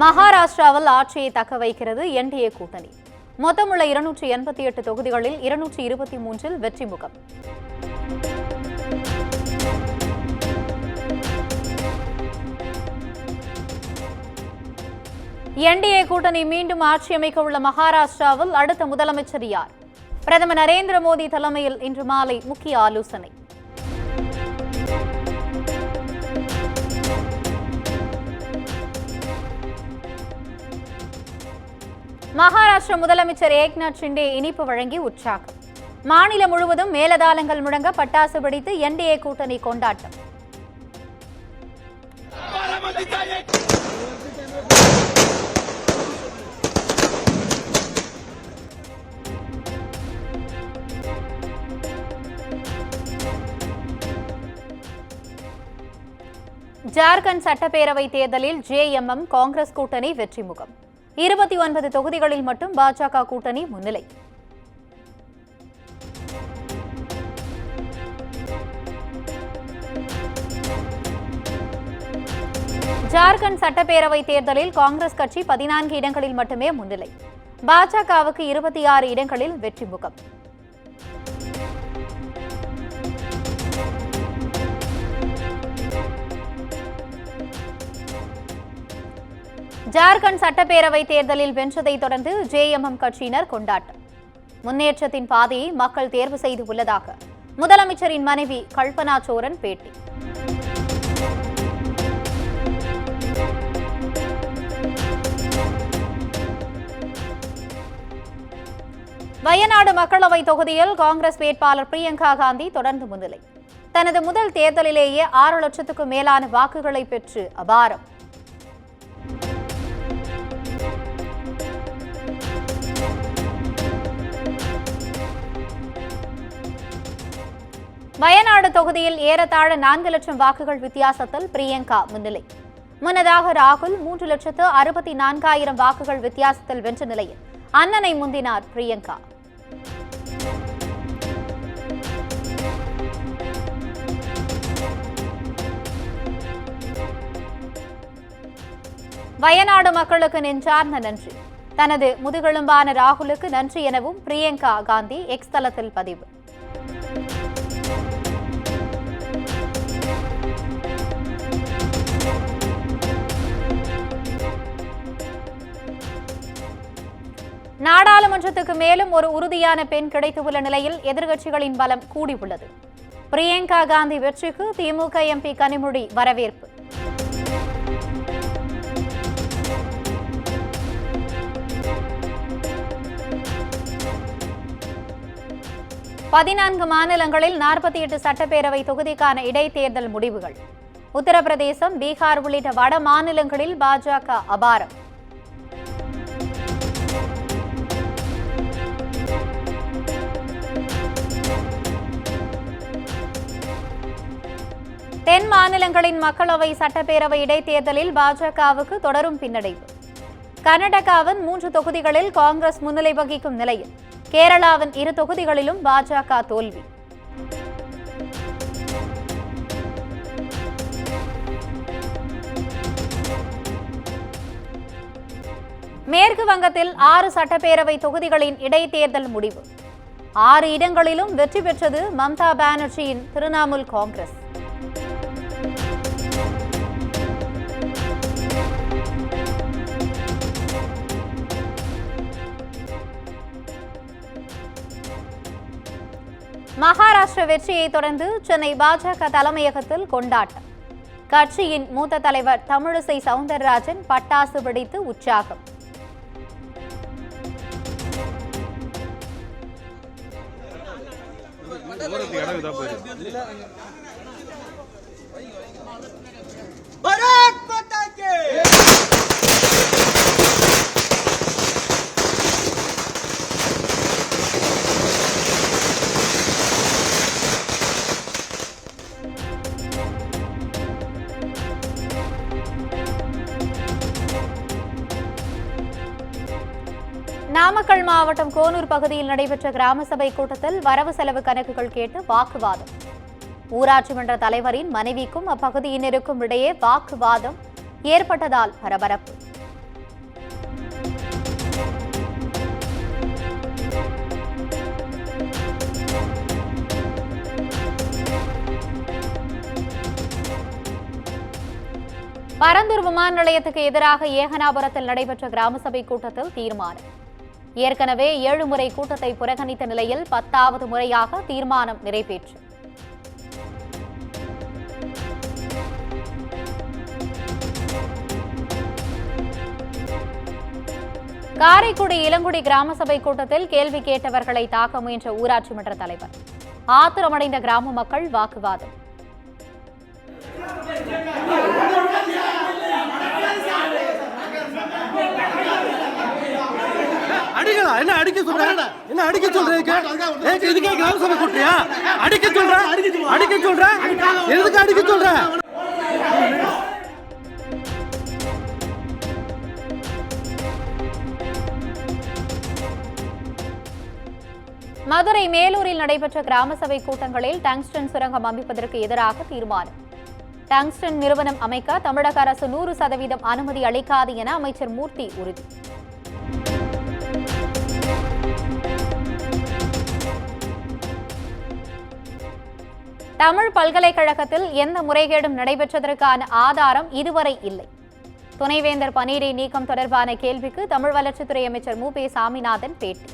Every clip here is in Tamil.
மகாராஷ்டிராவில் ஆட்சியை தக்க வைக்கிறது என்டிஏ கூட்டணி. மொத்தமுள்ள 288 தொகுதிகளில் 223இல் வெற்றி முகம். என்டிஏ கூட்டணி மீண்டும் ஆட்சி அமைக்க உள்ள மகாராஷ்டிராவில் அடுத்த முதலமைச்சர் யார்? பிரதமர் நரேந்திர மோடி தலைமையில் இன்று மாலை முக்கிய ஆலோசனை. மகாராஷ்டிர முதலமைச்சர் ஏக்நாத் ஷிண்டே இனிப்பு வழங்கி உற்சாகம். மாநிலம் முழுவதும் மேலதாளங்கள் முழங்க பட்டாசு வெடித்து என்டிஏ கூட்டணி கொண்டாட்டம். ஜார்க்கண்ட் சட்டப்பேரவை தேர்தலில் ஜேஎம்எம் காங்கிரஸ் கூட்டணி வெற்றி முகம். 29 தொகுதிகளில் மட்டும் பாஜக கூட்டணி முன்னிலை. ஜார்க்கண்ட் சட்டப்பேரவை தேர்தலில் காங்கிரஸ் கட்சி 14 இடங்களில் மட்டுமே முன்னிலை. பாஜகவுக்கு 26 இடங்களில் வெற்றி முகம். ஜார்க்கண்ட் சட்டப்பேரவை தேர்தலில் வென்றதை தொடர்ந்து ஜேஎம்எம் கட்சியினர் கொண்டாட்டம். முன்னேற்றத்தின் பாதையை மக்கள் தேர்வு செய்து உள்ளதாக முதலமைச்சரின் மனைவி கல்பனா சோரன் பேட்டி. வயநாடு மக்களவை தொகுதியில் காங்கிரஸ் வேட்பாளர் பிரியங்கா காந்தி தொடர்ந்து முன்னிலை. தனது முதல் தேர்தலிலேயே 6 லட்சத்துக்கும் மேலான வாக்குகளை பெற்று அபாரம். வயநாடு தொகுதியில் ஏறத்தாழ 4 லட்சம் வாக்குகள் வித்தியாசத்தில் பிரியங்கா முன்னிலை. முன்னதாக ராகுல் 3,64,000 வாக்குகள் வித்தியாசத்தில் வென்ற நிலையில் அண்ணனை முந்தினார் பிரியங்கா. வயநாடு மக்களுக்கு நெஞ்சார்ந்த நன்றி. தனது முதுகெலும்பான ராகுலுக்கு நன்றி எனவும் பிரியங்கா காந்தி எக்ஸ் தளத்தில் பதிவு. நாடாளுமன்றத்துக்கு மேலும் ஒரு உறுதியான பெண் கிடைத்துள்ள நிலையில் எதிர்க்கட்சிகளின் பலம் கூடியுள்ளது. பிரியங்கா காந்தி வெற்றிக்கு திமுக எம்பி கனிமொழி வரவேற்பு. பதினான்கு மாநிலங்களில் 48 சட்டப்பேரவை தொகுதிக்கான இடைத்தேர்தல் முடிவுகள். உத்தரப்பிரதேசம், பீகார் உள்ளிட்ட வட மாநிலங்களில் பாஜக அபாரம். தென் மாநிலங்களின் மக்களவை சட்டப்பேரவை இடைத்தேர்தலில் பாஜகவுக்கு தொடரும் பின்னடைவு. கர்நாடகாவின் 3 தொகுதிகளில் காங்கிரஸ் முன்னிலை வகிக்கும் நிலையில் கேரளாவின் 2 தொகுதிகளிலும் பாஜக தோல்வி. மேற்கு வங்கத்தில் 6 சட்டப்பேரவை தொகுதிகளின் இடைத்தேர்தல் முடிவு. 6 இடங்களிலும் வெற்றி பெற்றது மம்தா பானர்ஜியின் திரிணாமுல் காங்கிரஸ். மகாராஷ்டிர வெற்றியை தொடர்ந்து சென்னை பாஜக தலைமையகத்தில் கொண்டாட்டம். கட்சியின் மூத்த தலைவர் தமிழிசை சவுந்தரராஜன் பட்டாசு வெடித்து உற்சாகம். நாமக்கல் மாவட்டம் கோனூர் பகுதியில் நடைபெற்ற கிராம சபை கூட்டத்தில் வரவு செலவு கணக்குகள் கேட்டு வாக்குவாதம். ஊராட்சி மன்ற தலைவரின் மனைவிக்கும் அப்பகுதியினருக்கும் இடையே வாக்குவாதம் ஏற்பட்டதால் பரபரப்பு. பரந்தூர் விமான நிலையத்துக்கு எதிராக ஏகனாபுரத்தில் நடைபெற்ற கிராம சபை கூட்டத்தில் தீர்மானம். ஏற்கனவே 7 முறை கூட்டத்தை புறக்கணித்த நிலையில் 10வது முறையாக தீர்மானம் நிறைவேற்று. காரைக்குடி இளங்குடி கிராம சபை கூட்டத்தில் கேள்வி கேட்டவர்களை தாக்க முயன்ற ஊராட்சி மன்ற தலைவர். ஆத்திரமடைந்த கிராம மக்கள் வாக்குவாதம். என்ன அடிக்க சொல்றேன்? என்ன அடிக்க சொல்றேன்? இதுக்கே கிராம சபை கூட்டியா? அடிக்க சொல்றேன், அடிக்க சொல்றேன், எதுக்கு அடிக்க சொல்றேன்? மதுரை மேலூரில் நடைபெற்ற கிராம சபை கூட்டங்களில் டங்ஸ்டன் சுரங்கம் அமைப்பதற்கு எதிராக தீர்மானம். டங்ஸ்டன் நிறுவனம் அமைக்க தமிழக அரசு 100% அனுமதி அளிக்காது என அமைச்சர் மூர்த்தி உறுதி. தமிழ் பல்கலைக்கழகத்தில் எந்த முறைகேடும் நடைபெற்றதற்கான ஆதாரம் இதுவரை இல்லை. துணைவேந்தர் பணியிடை நீக்கம் தொடர்பான கேள்விக்கு தமிழ் வளர்ச்சித்துறை அமைச்சர் மு. சாமிநாதன் பேட்டி.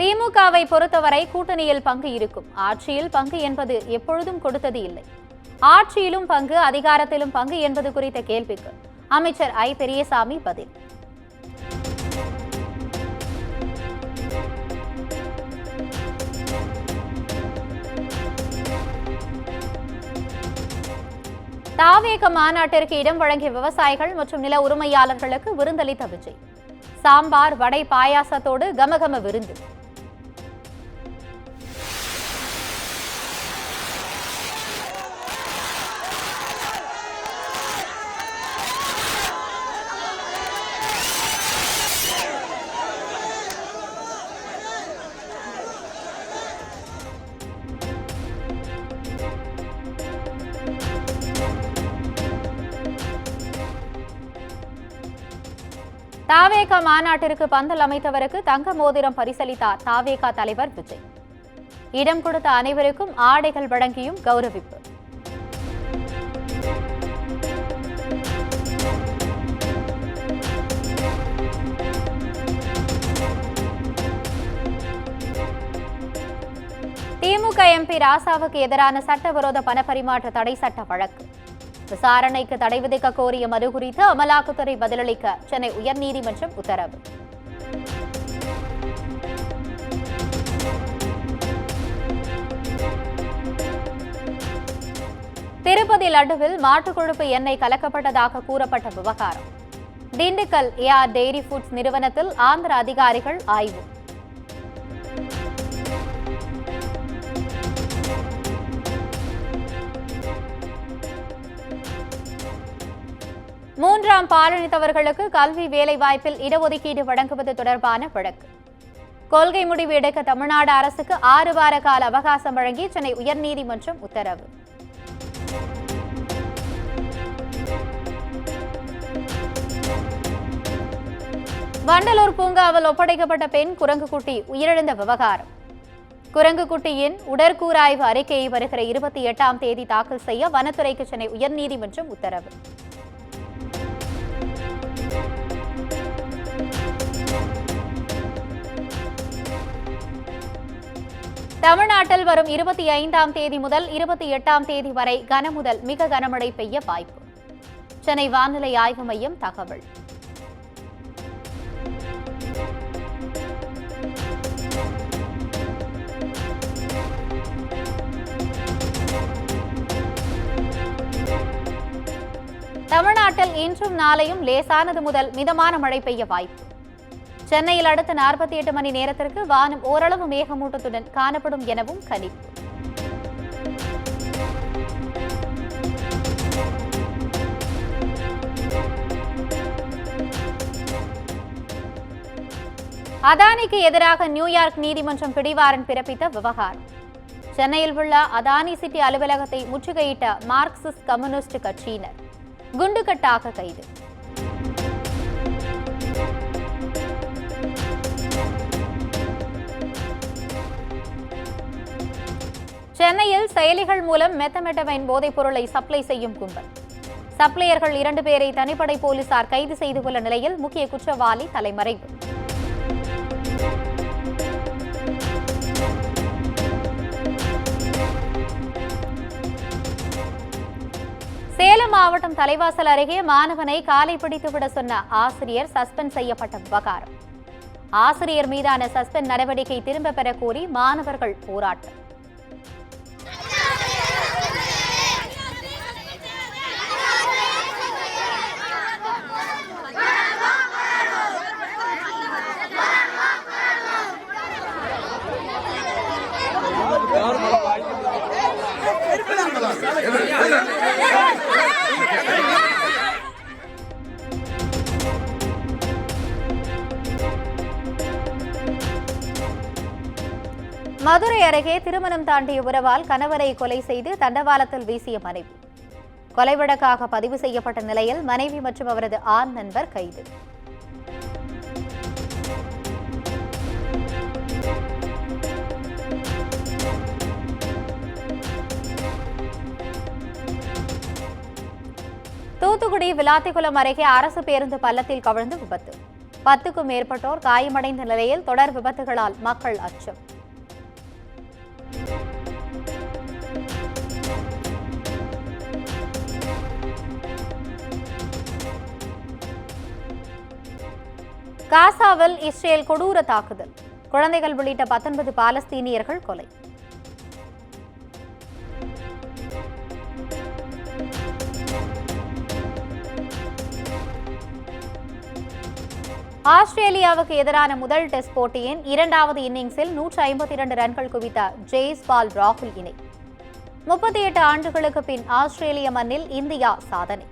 திமுகவை பொறுத்தவரை கூட்டணியில் பங்கு இருக்கும். ஆட்சியில் பங்கு என்பது எப்பொழுதும் கொடுத்தது இல்லை. ஆட்சியிலும் பங்கு, அதிகாரத்திலும் பங்கு என்பது குறித்த கேள்விக்கு அமைச்சர் ஐ. பெரியசாமி பதில். தாவேக மாநாட்டிற்கு இடம் வழங்கிய விவசாயிகள் மற்றும் நில உரிமையாளர்களுக்கு விருந்தளித்த விஜய். சாம்பார், வடை, பாயாசத்தோடு கமகம விருந்து. தாவேகா மாநாட்டிற்கு பந்தல் அமைத்தவருக்கு தங்க மோதிரம் பரிசளித்தார் தாவேகா தலைவர் விஜய். இடம் கொடுத்த அனைவருக்கும் ஆடைகள் வழங்கியும் கௌரவிப்பு. திமுக எம்பி ராசாவுக்கு எதிரான சட்டவிரோத பணப்பரிமாற்ற தடை சட்ட வழக்கு. விசாரணைக்கு தடை விதிக்க கோரிய மனு குறித்து அமலாக்கத்துறை பதிலளிக்க சென்னை உயர்நீதிமன்றம் உத்தரவு. திருப்பதி லட்டுவில் மாட்டுக்கொழுப்பு எண்ணெய் கலக்கப்பட்டதாக கூறப்பட்ட விவகாரம். திண்டுக்கல் ஏஆர் டெய்ரி ஃபுட்ஸ் நிறுவனத்தில் ஆந்திர அதிகாரிகள் ஆய்வு. மூன்றாம் பாலினத்தவர்களுக்கு கல்வி வேலைவாய்ப்பில் இடஒதுக்கீடு வழங்குவது தொடர்பான வழக்கு. கொள்கை முடிவு எடுக்க தமிழ்நாடு அரசுக்கு 6 வார கால அவகாசம் வழங்கி சென்னை உயர்நீதிமன்றம் உத்தரவு. வண்டலூர் பூங்காவில் ஒப்படைக்கப்பட்ட பெண் குரங்குக்குட்டி உயிரிழந்த விவகாரம். குரங்குக்குட்டியின் உடற்கூறாய்வு அறிக்கையை வருகிற 28ஆம் தேதி தாக்கல் செய்ய வனத்துறைக்கு சென்னை உயர்நீதிமன்றம் உத்தரவு. தமிழ்நாட்டில் வரும் 25ஆம் தேதி முதல் 28ஆம் தேதி வரை கனமுதல் மிக கனமழை பெய்ய வாய்ப்பு. சென்னை வானிலை ஆய்வு மையம் தகவல். தமிழ்நாட்டில் இன்றும் நாளையும் லேசானது முதல் மிதமான மழை பெய்ய வாய்ப்பு. சென்னையில் அடுத்த 48 மணி நேரத்திற்கு வானம் ஓரளவு மேகமூட்டத்துடன் காணப்படும் எனவும் கணிப்பு. அதானிக்கு எதிராக நியூயார்க் நீதிமன்றம் பிடிவாரண்ட் பிறப்பித்த விவகாரம். சென்னையில் உள்ள அதானி சிட்டி அலுவலகத்தை முற்றுகையிட்ட மார்க்சிஸ்ட் கம்யூனிஸ்ட் கட்சியினர் குண்டுகட்டாக கைது. சென்னையில் செயலிகள் மூலம் மெத்தமெட்டமைன் போதைப் பொருளை சப்ளை செய்யும் கும்பல். சப்ளையர்கள் 2 பேரை தனிப்படை போலீசார் கைது செய்துள்ள நிலையில் முக்கிய குற்றவாளி தலைமறைவு. சேலம் மாவட்டம் தலைவாசல் அருகே மாணவனை காலை பிடித்துவிட சொன்ன ஆசிரியர் சஸ்பெண்ட் செய்யப்பட்ட விவகாரம். ஆசிரியர் மீதான சஸ்பெண்ட் நடவடிக்கை திரும்ப பெற கோரி மாணவர்கள் போராட்டம். மதுரை அருகே திருமணம் தாண்டிய உறவால் கணவரை கொலை செய்து தண்டவாளத்தில் வீசிய மனைவி. கொலை வழக்காக பதிவு செய்யப்பட்ட நிலையில் மனைவி மற்றும் அவரது ஆண் நண்பர் கைது. தூத்துக்குடி விளாத்திக்குளம் அருகே அரசு பேருந்து பள்ளத்தில் கவிழ்ந்து விபத்து. 10க்கும் மேற்பட்டோர் காயமடைந்த நிலையில் தொடர் விபத்துகளால் மக்கள் அச்சம். காசாவில் இஸ்ரேல் கொடூர தாக்குதல். குழந்தைகள் உள்ளிட்ட 19 பாலஸ்தீனியர்கள் கொலை. ஆஸ்திரேலியாவுக்கு எதிரான முதல் டெஸ்ட் போட்டியின் 2வது இன்னிங்ஸில் 152 ரன்கள் குவித்த ஜெய்ஸ்வால் ராகுல் இணை. 38 ஆண்டுகளுக்கு பின் ஆஸ்திரேலிய மண்ணில் இந்தியா சாதனை.